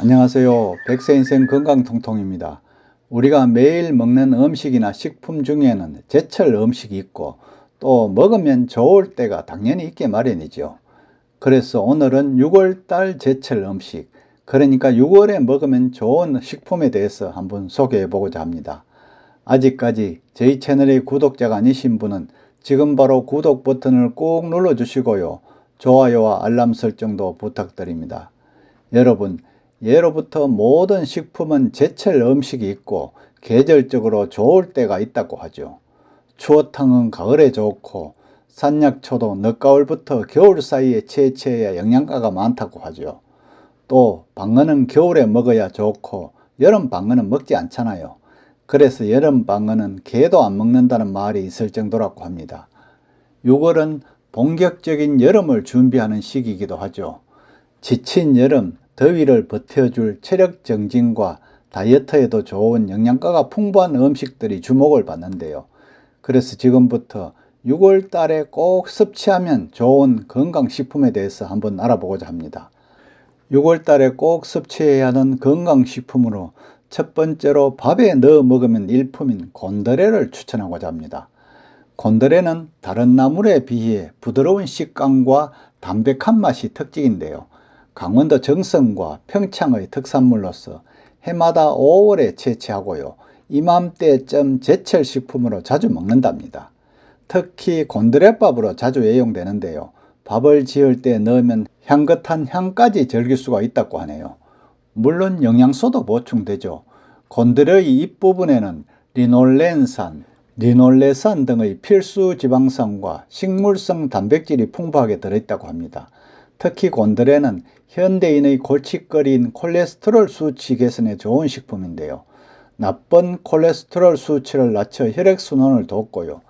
안녕하세요. 백세인생 건강통통입니다. 우리가 매일 먹는 음식이나 식품 중에는 제철 음식이 있고 또 먹으면 좋을 때가 당연히 있게 마련이죠. 그래서 오늘은 6월달 제철 음식, 그러니까 6월에 먹으면 좋은 식품에 대해서 한번 소개해 보고자 합니다. 아직까지 저희 채널의 구독자가 아니신 분은 지금 바로 구독 버튼을 꼭 눌러 주시고요. 좋아요와 알람 설정도 부탁드립니다. 여러분, 예로부터 모든 식품은 제철 음식이 있고 계절적으로 좋을 때가 있다고 하죠. 추어탕은 가을에 좋고 산약초도 늦가을부터 겨울 사이에 채취해야 영양가가 많다고 하죠. 또 방어는 겨울에 먹어야 좋고 여름 방어는 먹지 않잖아요. 그래서 여름 방어는 개도 안 먹는다는 말이 있을 정도라고 합니다. 6월은 본격적인 여름을 준비하는 시기이기도 하죠. 지친 여름, 더위를 버텨줄 체력 정진과 다이어트에도 좋은 영양가가 풍부한 음식들이 주목을 받는데요. 그래서 지금부터 6월 달에 꼭 섭취하면 좋은 건강식품에 대해서 한번 알아보고자 합니다. 6월 달에 꼭 섭취해야 하는 건강식품으로 첫 번째로 밥에 넣어 먹으면 일품인 곤드레를 추천하고자 합니다. 곤드레는 다른 나물에 비해 부드러운 식감과 담백한 맛이 특징인데요. 강원도 정선과 평창의 특산물로서 해마다 5월에 채취하고요. 이맘때쯤 제철 식품으로 자주 먹는답니다. 특히 곤드레밥으로 자주 애용되는데요. 밥을 지을 때 넣으면 향긋한 향까지 즐길 수가 있다고 하네요. 물론 영양소도 보충되죠. 곤드레의 잎부분에는 리놀렌산, 리놀레산 등의 필수 지방산과 식물성 단백질이 풍부하게 들어있다고 합니다. 특히 곤드레는 현대인의 골칫거리인 콜레스테롤 수치 개선에 좋은 식품인데요. 나쁜 콜레스테롤 수치를 낮춰 혈액순환을 돕고요.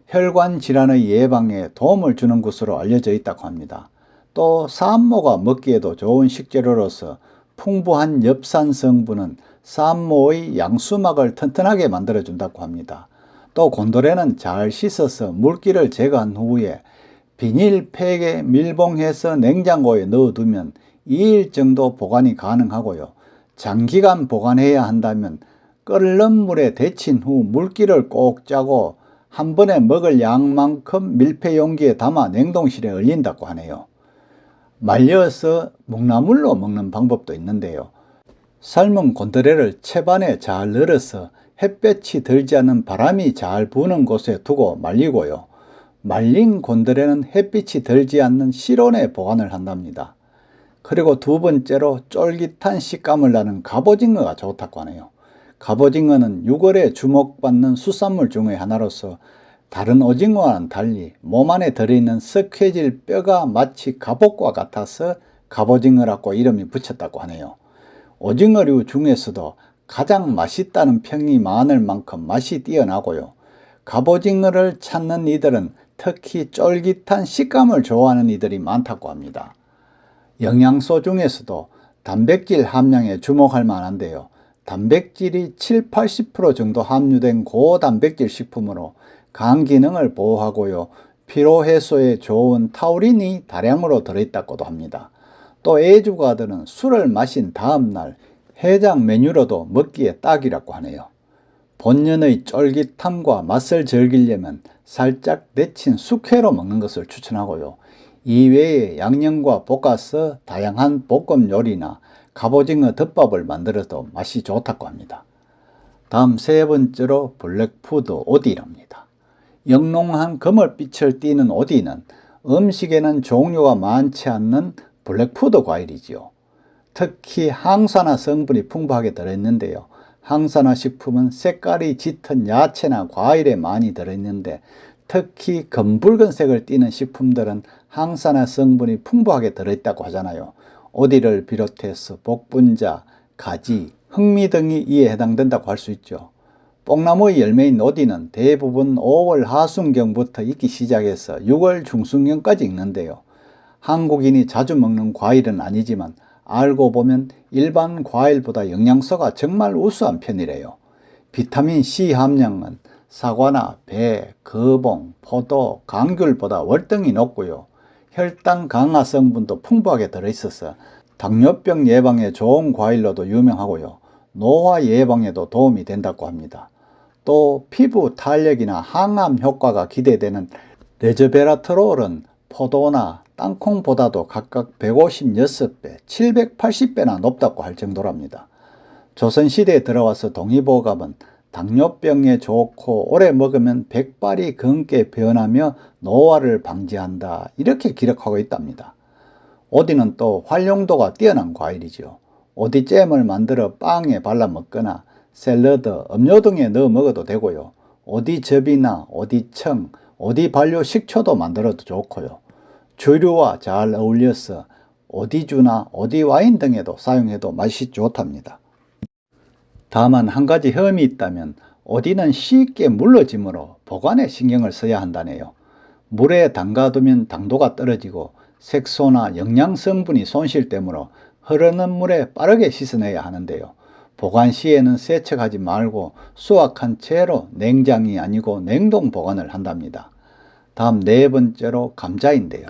혈관 질환의 예방에 도움을 주는 것으로 알려져 있다고 합니다. 또 산모가 먹기에도 좋은 식재료로서 풍부한 엽산 성분은 산모의 양수막을 튼튼하게 만들어준다고 합니다. 또 곤드레는 잘 씻어서 물기를 제거한 후에 비닐팩에 밀봉해서 냉장고에 넣어두면 2일 정도 보관이 가능하고요. 장기간 보관해야 한다면 끓는 물에 데친 후 물기를 꼭 짜고 한 번에 먹을 양만큼 밀폐 용기에 담아 냉동실에 얼린다고 하네요. 말려서 묵나물로 먹는 방법도 있는데요. 삶은 곤드레를 채반에 잘 널어서 햇볕이 들지 않는 바람이 잘 부는 곳에 두고 말리고요. 말린 곤드레는 햇빛이 들지 않는 실온에 보관을 한답니다. 그리고 두 번째로 쫄깃한 식감을 나는 갑오징어가 좋다고 하네요. 갑오징어는 6월에 주목받는 수산물 중의 하나로서 다른 오징어와는 달리 몸 안에 들어있는 석회질 뼈가 마치 갑옷과 같아서 갑오징어라고 이름이 붙였다고 하네요. 오징어류 중에서도 가장 맛있다는 평이 많을 만큼 맛이 뛰어나고요. 갑오징어를 찾는 이들은 특히 쫄깃한 식감을 좋아하는 이들이 많다고 합니다. 영양소 중에서도 단백질 함량에 주목할 만한데요. 단백질이 7~80% 정도 함유된 고단백질 식품으로 간 기능을 보호하고요. 피로 해소에 좋은 타우린이 다량으로 들어있다고도 합니다. 또 애주가들은 술을 마신 다음날 해장 메뉴로도 먹기에 딱이라고 하네요. 본연의 쫄깃함과 맛을 즐기려면 살짝 데친 숙회로 먹는 것을 추천하고요. 이외에 양념과 볶아서 다양한 볶음 요리나 갑오징어 덮밥을 만들어도 맛이 좋다고 합니다. 다음 세 번째로 블랙푸드 오디랍니다. 영롱한 거물빛을 띠는 오디는 음식에는 종류가 많지 않는 블랙푸드 과일이지요. 특히 항산화 성분이 풍부하게 들어있는데요. 항산화 식품은 색깔이 짙은 야채나 과일에 많이 들어있는데 특히 검붉은색을 띠는 식품들은 항산화 성분이 풍부하게 들어있다고 하잖아요. 오디를 비롯해서 복분자, 가지, 흑미 등이 이에 해당된다고 할 수 있죠. 뽕나무의 열매인 오디는 대부분 5월 하순경부터 익기 시작해서 6월 중순경까지 익는데요. 한국인이 자주 먹는 과일은 아니지만 알고 보면 일반 과일보다 영양소가 정말 우수한 편이래요. 비타민 C 함량은 사과나 배, 거봉, 포도, 감귤보다 월등히 높고요. 혈당 강화 성분도 풍부하게 들어있어서 당뇨병 예방에 좋은 과일로도 유명하고요. 노화 예방에도 도움이 된다고 합니다. 또 피부 탄력이나 항암 효과가 기대되는 레즈베라트롤은 포도나 땅콩보다도 각각 156배, 780배나 높다고 할 정도랍니다. 조선시대에 들어와서 동의보감은 당뇨병에 좋고 오래 먹으면 백발이 검게 변하며 노화를 방지한다 이렇게 기록하고 있답니다. 오디는 또 활용도가 뛰어난 과일이죠. 오디잼을 만들어 빵에 발라 먹거나 샐러드, 음료 등에 넣어 먹어도 되고요. 오디즙이나 오디청, 오디 발효 식초도 만들어도 좋고요. 주류와 잘 어울려서 오디주나 오디와인 등에도 사용해도 맛이 좋답니다. 다만 한 가지 흠이 있다면 오디는 쉽게 물러지므로 보관에 신경을 써야 한다네요. 물에 담가두면 당도가 떨어지고 색소나 영양 성분이 손실되므로 흐르는 물에 빠르게 씻어내야 하는데요. 보관 시에는 세척하지 말고 수확한 채로 냉장이 아니고 냉동 보관을 한답니다. 다음 네 번째로 감자인데요.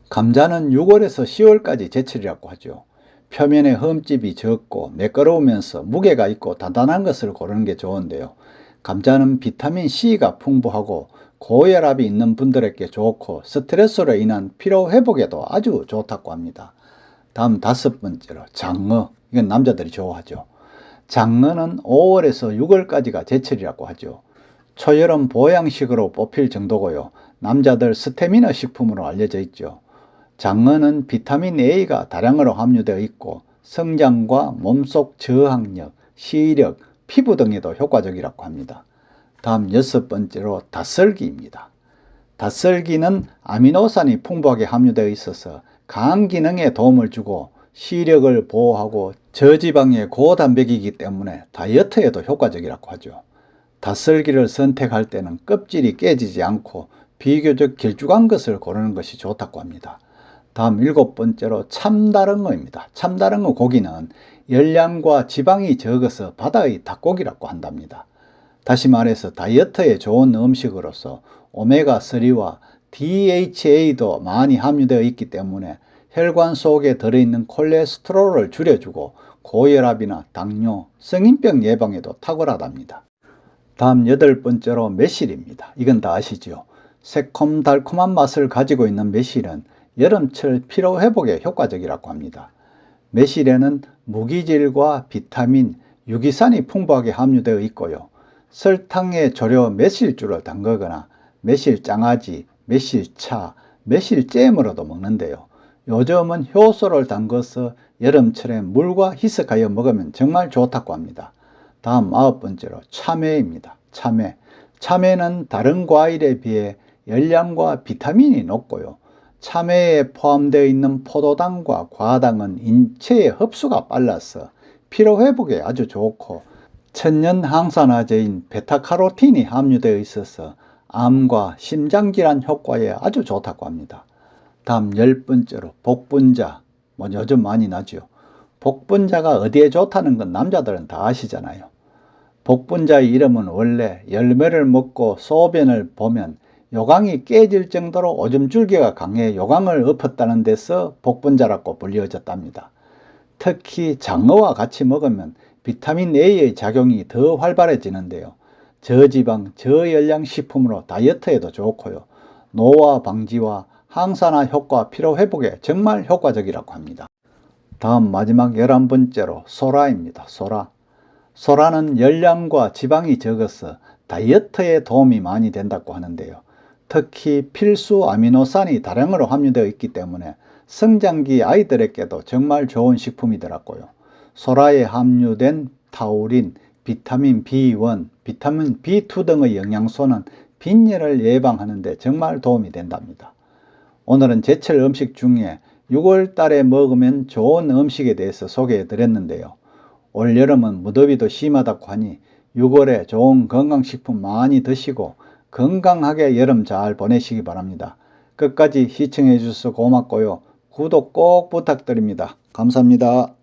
감자는 6월에서 10월까지 제철이라고 하죠. 표면에 흠집이 적고 매끄러우면서 무게가 있고 단단한 것을 고르는 게 좋은데요. 감자는 비타민 C가 풍부하고 고혈압이 있는 분들에게 좋고 스트레스로 인한 피로 회복에도 아주 좋다고 합니다. 다음 다섯 번째로 장어. 이건 남자들이 좋아하죠. 장어는 5월에서 6월까지가 제철이라고 하죠. 초여름 보양식으로 뽑힐 정도고요. 남자들 스태미너 식품으로 알려져 있죠. 장어는 비타민 A가 다량으로 함유되어 있고 성장과 몸속 저항력, 시력, 피부 등에도 효과적이라고 합니다. 다음 여섯 번째로 닷설기입니다. 닷설기는 아미노산이 풍부하게 함유되어 있어서 간 기능에 도움을 주고 시력을 보호하고 저지방의 고단백이기 때문에 다이어트에도 효과적이라고 하죠. 닷설기를 선택할 때는 껍질이 깨지지 않고 비교적 길쭉한 것을 고르는 것이 좋다고 합니다. 다음 일곱 번째로 참다랑어입니다. 참다랑어 고기는 열량과 지방이 적어서 바다의 닭고기라고 한답니다. 다시 말해서 다이어트에 좋은 음식으로서 오메가3와 DHA도 많이 함유되어 있기 때문에 혈관 속에 들어있는 콜레스테롤을 줄여주고 고혈압이나 당뇨, 성인병 예방에도 탁월하답니다. 다음 여덟 번째로 매실입니다. 이건 다 아시죠? 새콤달콤한 맛을 가지고 있는 매실은 여름철 피로회복에 효과적이라고 합니다. 매실에는 무기질과 비타민, 유기산이 풍부하게 함유되어 있고요. 설탕에 졸여 매실주를 담그거나 매실장아찌, 매실차, 매실잼으로도 먹는데요. 요즘은 효소를 담궈서 여름철에 물과 희석하여 먹으면 정말 좋다고 합니다. 다음 아홉 번째로 참외입니다. 참외. 참외는 다른 과일에 비해 열량과 비타민이 높고요. 참외에 포함되어 있는 포도당과 과당은 인체의 흡수가 빨라서 피로회복에 아주 좋고 천연 항산화제인 베타카로틴이 함유되어 있어서 암과 심장질환 효과에 아주 좋다고 합니다. 다음 열 번째로 복분자. 요즘 많이 나죠. 복분자가 어디에 좋다는 건 남자들은 다 아시잖아요. 복분자의 이름은 원래 열매를 먹고 소변을 보면 요강이 깨질 정도로 오줌줄기가 강해 요강을 엎었다는 데서 복분자라고 불려졌답니다. 특히 장어와 같이 먹으면 비타민 A의 작용이 더 활발해지는데요. 저지방, 저열량 식품으로 다이어트에도 좋고요. 노화 방지와 항산화 효과, 피로 회복에 정말 효과적이라고 합니다. 다음 마지막 11번째로 소라입니다. 소라. 소라는 열량과 지방이 적어서 다이어트에 도움이 많이 된다고 하는데요. 특히 필수 아미노산이 다량으로 함유되어 있기 때문에 성장기 아이들에게도 정말 좋은 식품이더라고요. 소라에 함유된 타우린, 비타민 B1, 비타민 B2 등의 영양소는 빈혈을 예방하는 데 정말 도움이 된답니다. 오늘은 제철 음식 중에 6월 달에 먹으면 좋은 음식에 대해서 소개해 드렸는데요. 올여름은 무더위도 심하다고 하니 6월에 좋은 건강식품 많이 드시고 건강하게 여름 잘 보내시기 바랍니다. 끝까지 시청해 주셔서 고맙고요. 구독 꼭 부탁드립니다. 감사합니다.